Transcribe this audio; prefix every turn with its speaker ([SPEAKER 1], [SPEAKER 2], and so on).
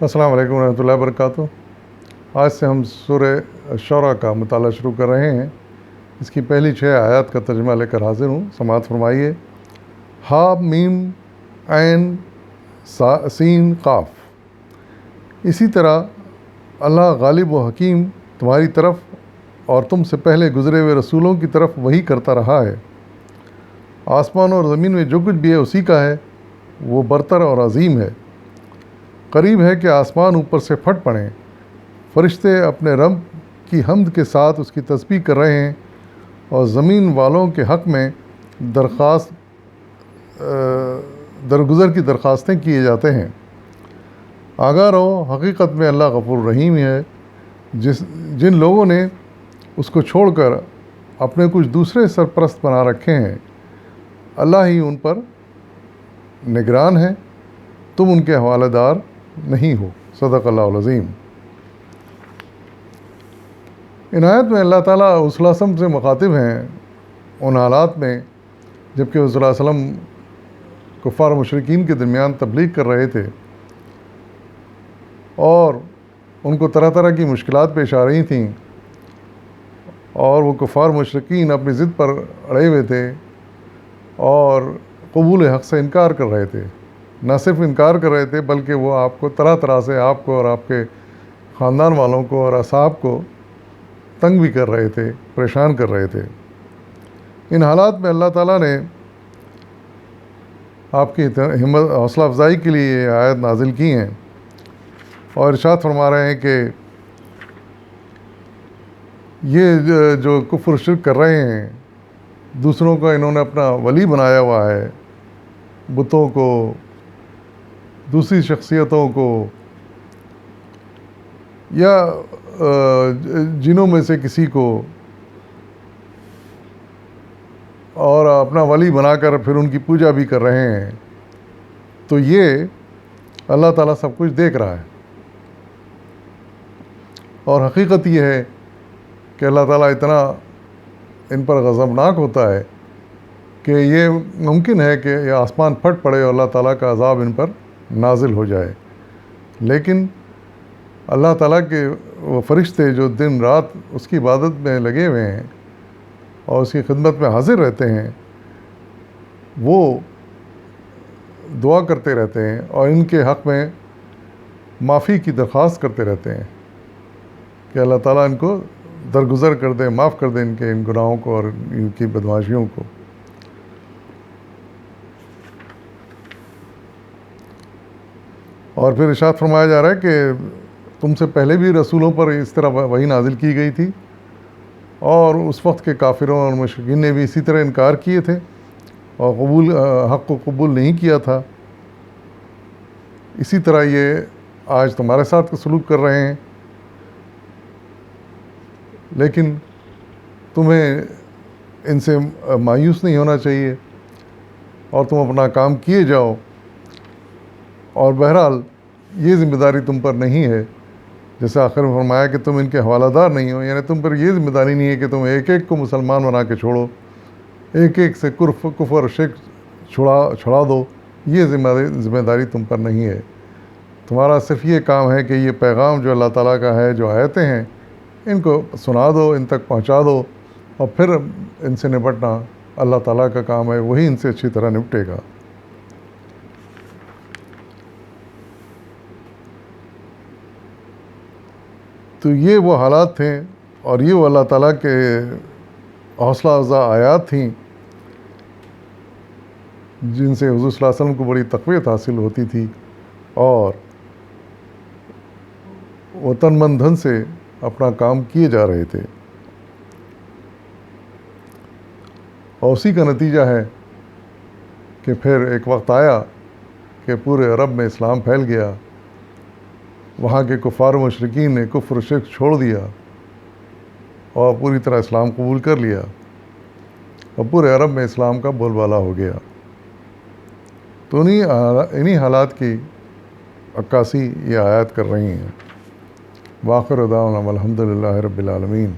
[SPEAKER 1] السلام علیکم ورحمۃ اللہ وبرکاتہ۔ آج سے ہم سورہ شعراء کا مطالعہ شروع کر رہے ہیں۔ اس کی پہلی 6 آیات کا ترجمہ لے کر حاضر ہوں، سماعت فرمائیے۔ ہا میم عین سین قاف۔ اسی طرح اللہ غالب و حکیم تمہاری طرف اور تم سے پہلے گزرے ہوئے رسولوں کی طرف وحی کرتا رہا ہے۔ آسمان اور زمین میں جو کچھ بھی ہے اسی کا ہے، وہ برتر اور عظیم ہے۔ قریب ہے کہ آسمان اوپر سے پھٹ پڑیں، فرشتے اپنے رب کی حمد کے ساتھ اس کی تسبیح کر رہے ہیں، اور زمین والوں کے حق میں درگزر کی درخواستیں کیے جاتے ہیں۔ آگاہ رہو، حقیقت میں اللہ غفور رحیم ہے۔ جن لوگوں نے اس کو چھوڑ کر اپنے کچھ دوسرے سرپرست بنا رکھے ہیں، اللہ ہی ان پر نگران ہے، تم ان کے حوالہ دار نہیں ہو۔ صدق اللہ العظیم۔ ان آیت میں اللہ تعالیٰ صلی اللہ علیہ وسلم سے مخاطب ہیں ان حالات میں جب کہ صلی اللہ علیہ وسلم کفار و مشرکین کے درمیان تبلیغ کر رہے تھے، اور ان کو طرح طرح کی مشکلات پیش آ رہی تھیں، اور وہ کفار مشرکین اپنی ضد پر اڑے ہوئے تھے اور قبول حق سے انکار کر رہے تھے۔ نہ صرف انکار کر رہے تھے بلکہ وہ آپ کو طرح طرح سے آپ کو اور آپ کے خاندان والوں کو اور اصحاب کو تنگ بھی کر رہے تھے، پریشان کر رہے تھے۔ ان حالات میں اللہ تعالیٰ نے آپ کی ہمت حوصلہ افزائی کے لیے یہ آیت نازل کی ہیں، اور ارشاد فرما رہے ہیں کہ یہ جو کفر و شرک کر رہے ہیں، دوسروں کا انہوں نے اپنا ولی بنایا ہوا ہے، بتوں کو، دوسری شخصیتوں کو، یا جنوں میں سے کسی کو، اور اپنا ولی بنا کر پھر ان کی پوجا بھی کر رہے ہیں، تو یہ اللہ تعالیٰ سب کچھ دیکھ رہا ہے۔ اور حقیقت یہ ہے کہ اللہ تعالیٰ اتنا ان پر غضبناک ہوتا ہے کہ یہ ممکن ہے کہ یہ آسمان پھٹ پڑے اور اللہ تعالیٰ کا عذاب ان پر نازل ہو جائے، لیکن اللہ تعالیٰ کے وہ فرشتے جو دن رات اس کی عبادت میں لگے ہوئے ہیں اور اس کی خدمت میں حاضر رہتے ہیں، وہ دعا کرتے رہتے ہیں اور ان کے حق میں معافی کی درخواست کرتے رہتے ہیں کہ اللہ تعالیٰ ان کو درگزر کر دے، معاف کر دے ان کے ان گناہوں کو اور ان کی بدمعاشیوں کو۔ اور پھر ارشاد فرمایا جا رہا ہے کہ تم سے پہلے بھی رسولوں پر اس طرح وحی نازل کی گئی تھی، اور اس وقت کے کافروں اور مشرکین نے بھی اسی طرح انکار کیے تھے اور حق کو قبول نہیں کیا تھا۔ اسی طرح یہ آج تمہارے ساتھ سلوک کر رہے ہیں، لیکن تمہیں ان سے مایوس نہیں ہونا چاہیے، اور تم اپنا کام کیے جاؤ، اور بہرحال یہ ذمہ داری تم پر نہیں ہے، جیسے آخر میں فرمایا کہ تم ان کے حوالہ دار نہیں ہو، یعنی تم پر یہ ذمہ داری نہیں ہے کہ تم ایک ایک کو مسلمان بنا کے چھوڑو، ایک ایک سے کفر اور شرک چھڑا دو، یہ ذمہ داری تم پر نہیں ہے۔ تمہارا صرف یہ کام ہے کہ یہ پیغام جو اللہ تعالیٰ کا ہے، جو آیتیں ہیں، ان کو سنا دو، ان تک پہنچا دو، اور پھر ان سے نپٹنا اللہ تعالیٰ کا کام ہے، وہی ان سے اچھی طرح نپٹے گا۔ تو یہ وہ حالات تھے، اور یہ وہ اللہ تعالیٰ کے حوصلہ افزا آیات تھیں جن سے حضور صلی اللہ علیہ وسلم کو بڑی تقویت حاصل ہوتی تھی، اور وہ تن من دھن سے اپنا کام کیے جا رہے تھے، اور اسی کا نتیجہ ہے کہ پھر ایک وقت آیا کہ پورے عرب میں اسلام پھیل گیا، وہاں کے کفار و مشرکین نے کفر و شرک چھوڑ دیا اور پوری طرح اسلام قبول کر لیا، اور پورے عرب میں اسلام کا بول بالا ہو گیا۔ تو انہی حالات کی عکاسی یہ آیات کر رہی ہیں۔ وآخر دعوانا الحمد للہ رب العالمین۔